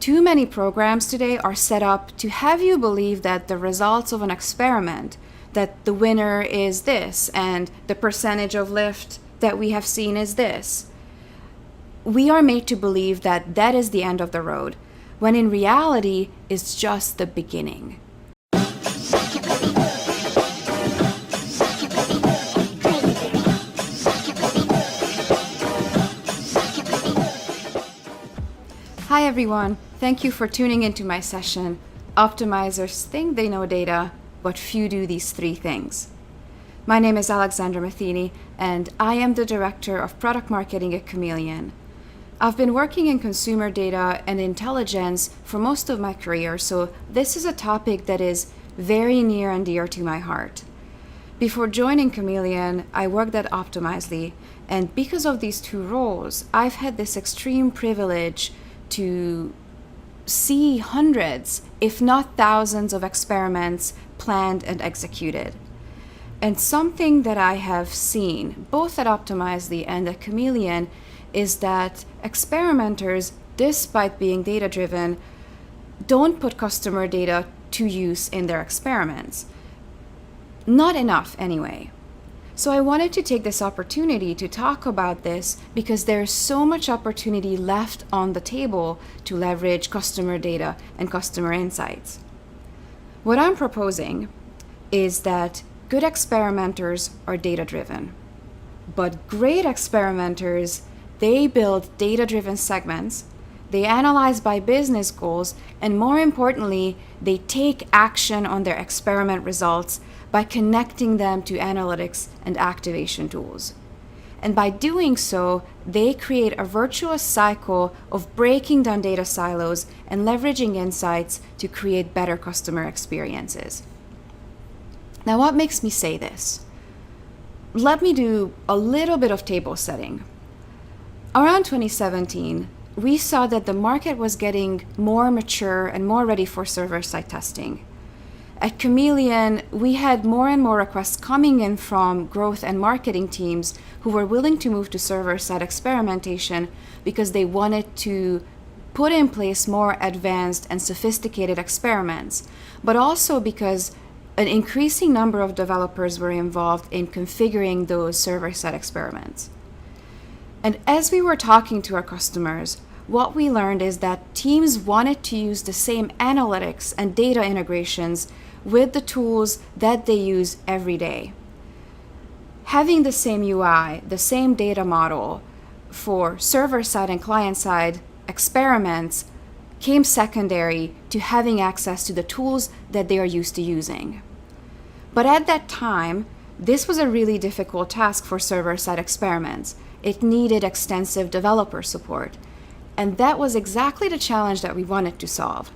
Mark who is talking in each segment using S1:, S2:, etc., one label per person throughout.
S1: Too many programs today are set up to have you believe that the results of an experiment, that the winner is this and the percentage of lift that we have seen is this. We are made to believe that that is the end of the road, when in reality, it's just the beginning. Hi everyone, thank you for tuning into my session. Optimizers think they know data, but few do these three things. My name is Alexandra Matheny, and I am the Director of Product Marketing at Kameleoon. I've been working in consumer data and intelligence for most of my career, so this is a topic that is very near and dear to my heart. Before joining Kameleoon, I worked at Optimizely, and because of these two roles, I've had this extreme privilege to see hundreds, if not thousands, of experiments planned and executed. And something that I have seen, both at Optimizely and at Kameleoon, is that experimenters, despite being data-driven, don't put customer data to use in their experiments. Not enough, anyway. So I wanted to take this opportunity to talk about this because there's so much opportunity left on the table to leverage customer data and customer insights. What I'm proposing is that good experimenters are data-driven, but great experimenters, they build data-driven segments, they analyze by business goals, and more importantly, they take action on their experiment results by connecting them to analytics and activation tools. And by doing so, they create a virtuous cycle of breaking down data silos and leveraging insights to create better customer experiences. Now, what makes me say this? Let me do a little bit of table setting. Around 2017, we saw that the market was getting more mature and more ready for server-side testing. At Kameleoon, we had more and more requests coming in from growth and marketing teams who were willing to move to server-side experimentation because they wanted to put in place more advanced and sophisticated experiments, but also because an increasing number of developers were involved in configuring those server-side experiments. And as we were talking to our customers, what we learned is that teams wanted to use the same analytics and data integrations with the tools that they use every day. Having the same UI, the same data model for server-side and client-side experiments came secondary to having access to the tools that they are used to using. But at that time, this was a really difficult task for server-side experiments. It needed extensive developer support. And that was exactly the challenge that we wanted to solve.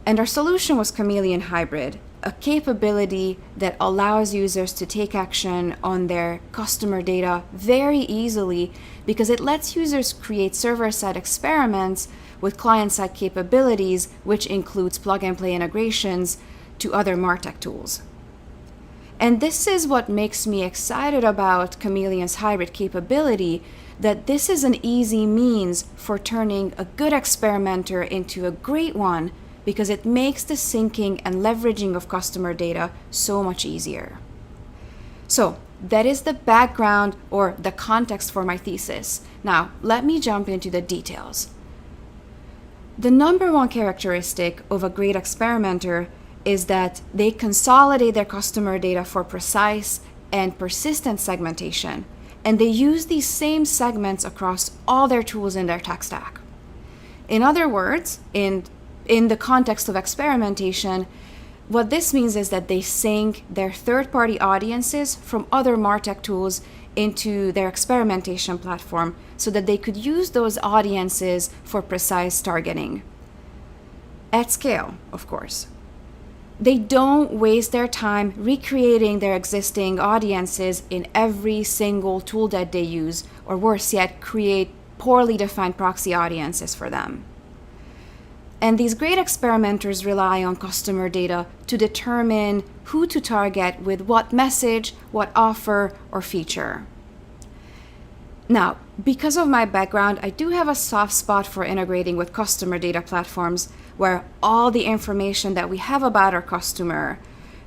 S1: And our solution was Kameleoon Hybrid, a capability that allows users to take action on their customer data very easily because it lets users create server-side experiments with client-side capabilities, which includes plug-and-play integrations to other MarTech tools. And this is what makes me excited about Kameleoon's hybrid capability, that this is an easy means for turning a good experimenter into a great one because it makes the syncing and leveraging of customer data so much easier. So that is the background or the context for my thesis. Now, let me jump into the details. The number one characteristic of a great experimenter is that they consolidate their customer data for precise and persistent segmentation, and they use these same segments across all their tools in their tech stack. In other words, in the context of experimentation, what this means is that they sync their third-party audiences from other MarTech tools into their experimentation platform so that they could use those audiences for precise targeting. At scale, of course. They don't waste their time recreating their existing audiences in every single tool that they use, or worse yet, create poorly defined proxy audiences for them. And these great experimenters rely on customer data to determine who to target with what message, what offer, or feature. Now, because of my background, I do have a soft spot for integrating with customer data platforms where all the information that we have about our customer,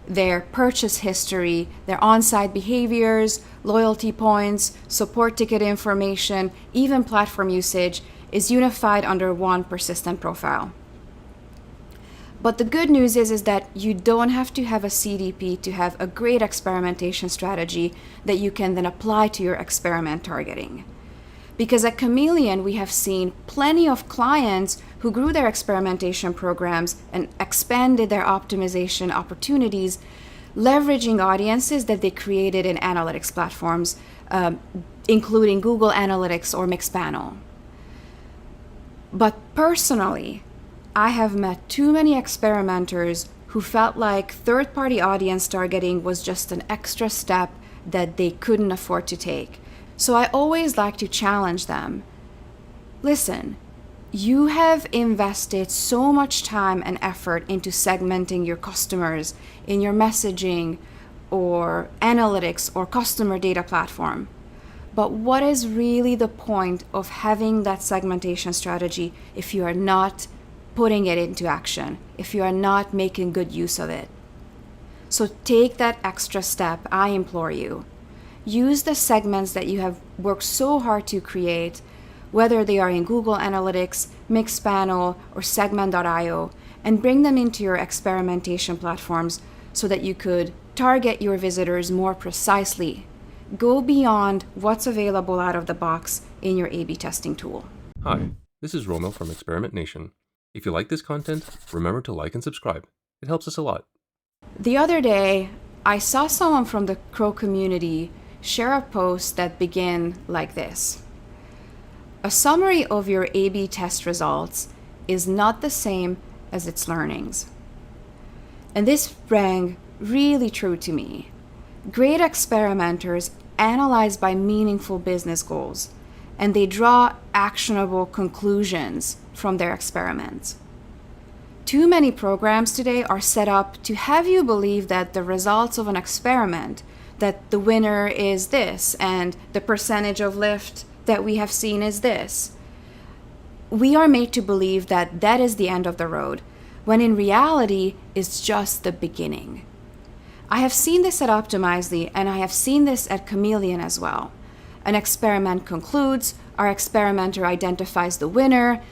S1: their purchase history, their on-site behaviors, loyalty points, support ticket information, even platform usage, is unified under one persistent profile. But the good news is that you don't have to have a CDP to have a great experimentation strategy that you can then apply to your experiment targeting. Because at Kameleoon, we have seen plenty of clients who grew their experimentation programs and expanded their optimization opportunities, leveraging audiences that they created in analytics platforms, including Google Analytics or Mixpanel. But personally, I have met too many experimenters who felt like third-party audience targeting was just an extra step that they couldn't afford to take. So I always like to challenge them. Listen, you have invested so much time and effort into segmenting your customers in your messaging or analytics or customer data platform. But what is really the point of having that segmentation strategy if you are not putting it into action, if you are not making good use of it? So take that extra step, I implore you. Use the segments that you have worked so hard to create, whether they are in Google Analytics, Mixpanel, or Segment.io, and bring them into your experimentation platforms so that you could target your visitors more precisely. Go beyond what's available out of the box in your A/B testing tool.
S2: Hi, this is Romeo from Experiment Nation. If you like this content, remember to like and subscribe. It helps us a lot.
S1: The other day, I saw someone from the Crow community share a post that began like this. A summary of your A/B test results is not the same as its learnings. And this rang really true to me. Great experimenters analyze by meaningful business goals, and they draw actionable conclusions from their experiments. Too many programs today are set up to have you believe that the results of an experiment, that the winner is this, and the percentage of lift that we have seen is this. We are made to believe that that is the end of the road, when in reality, it's just the beginning. I have seen this at Optimizely, and I have seen this at Kameleoon as well. An experiment concludes, our experimenter identifies the winner,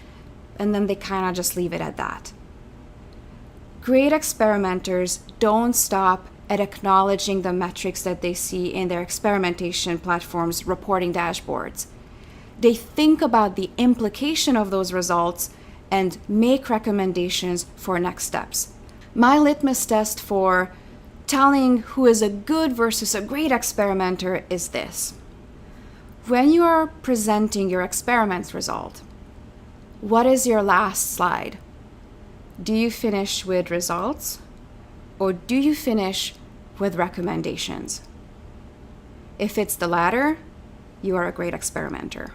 S1: and then they kind of just leave it at that. Great experimenters don't stop at acknowledging the metrics that they see in their experimentation platforms' reporting dashboards. They think about the implication of those results and make recommendations for next steps. My litmus test for telling who is a good versus a great experimenter is this. When you are presenting your experiment result, what is your last slide? Do you finish with results, or do you finish with recommendations? If it's the latter, you are a great experimenter.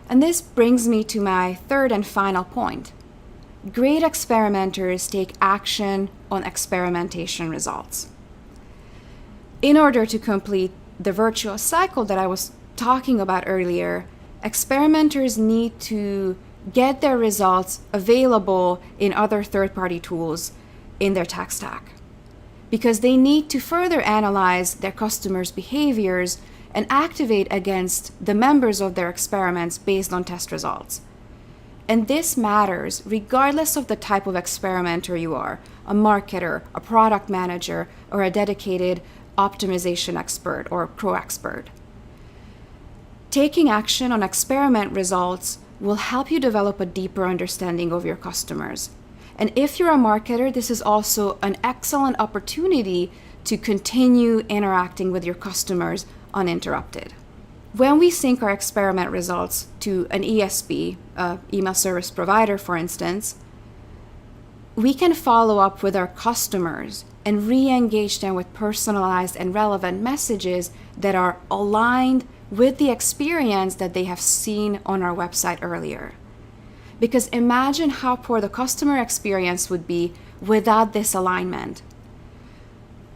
S1: And this brings me to my third and final point. Great experimenters take action on experimentation results. In order to complete the virtuous cycle that I was talking about earlier, experimenters need to get their results available in other third-party tools in their tech stack, because they need to further analyze their customers' behaviors and activate against the members of their experiments based on test results. And this matters regardless of the type of experimenter you are, a marketer, a product manager, or a dedicated optimization expert or pro expert. Taking action on experiment results will help you develop a deeper understanding of your customers. And if you're a marketer, this is also an excellent opportunity to continue interacting with your customers uninterrupted. When we sync our experiment results to an ESP, email service provider, for instance, we can follow up with our customers and re-engage them with personalized and relevant messages that are aligned with the experience that they have seen on our website earlier. Because imagine how poor the customer experience would be without this alignment.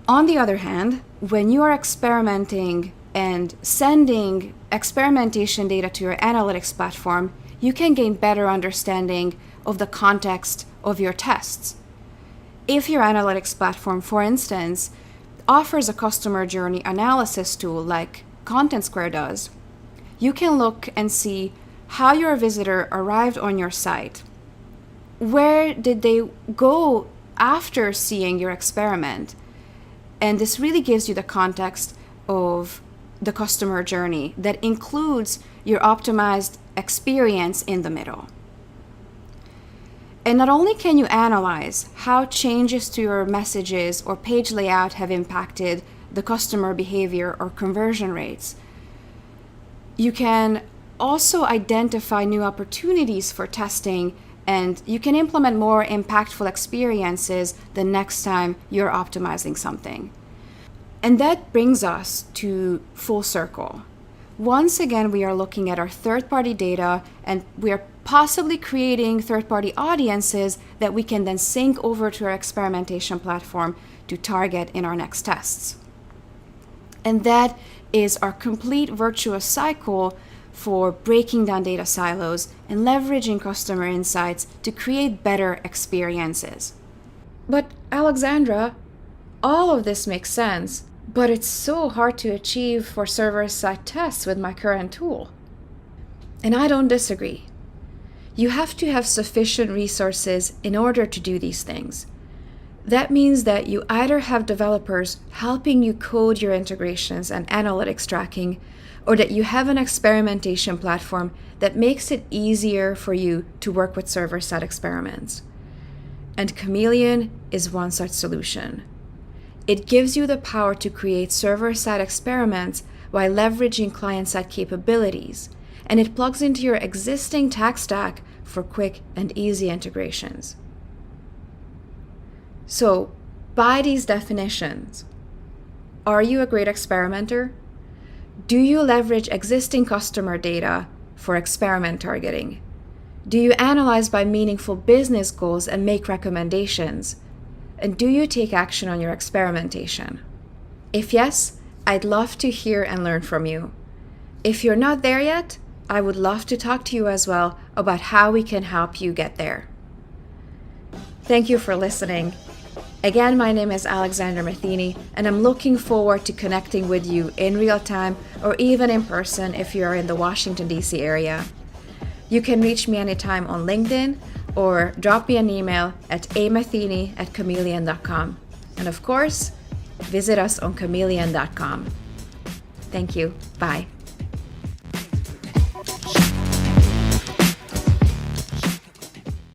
S1: On the other hand, when you are experimenting and sending experimentation data to your analytics platform, you can gain better understanding of the context of your tests. If your analytics platform, for instance, offers a customer journey analysis tool like Content Square does, you can look and see how your visitor arrived on your site. Where did they go after seeing your experiment? And this really gives you the context of the customer journey that includes your optimized experience in the middle. And not only can you analyze how changes to your messages or page layout have impacted the customer behavior or conversion rates, you can also identify new opportunities for testing, and you can implement more impactful experiences the next time you're optimizing something. And that brings us to full circle. Once again, we are looking at our third-party data, and we are possibly creating third-party audiences that we can then sync over to our experimentation platform to target in our next tests. And that is our complete virtuous cycle for breaking down data silos and leveraging customer insights to create better experiences. But Alexandra, all of this makes sense, but it's so hard to achieve for server-side tests with my current tool. And I don't disagree. You have to have sufficient resources in order to do these things. That means that you either have developers helping you code your integrations and analytics tracking, or that you have an experimentation platform that makes it easier for you to work with server-side experiments. And Kameleoon is one such solution. It gives you the power to create server-side experiments while leveraging client-side capabilities, and it plugs into your existing tech stack for quick and easy integrations. So, by these definitions, are you a great experimenter? Do you leverage existing customer data for experiment targeting? Do you analyze by meaningful business goals and make recommendations? And do you take action on your experimentation? If yes, I'd love to hear and learn from you. If you're not there yet, I would love to talk to you as well about how we can help you get there. Thank you for listening. Again, my name is Alexandra Matheny, and I'm looking forward to connecting with you in real time or even in person if you're in the Washington, D.C. area. You can reach me anytime on LinkedIn or drop me an email at amatheny@kameleoon.com. And of course, visit us on kameleoon.com. Thank you. Bye.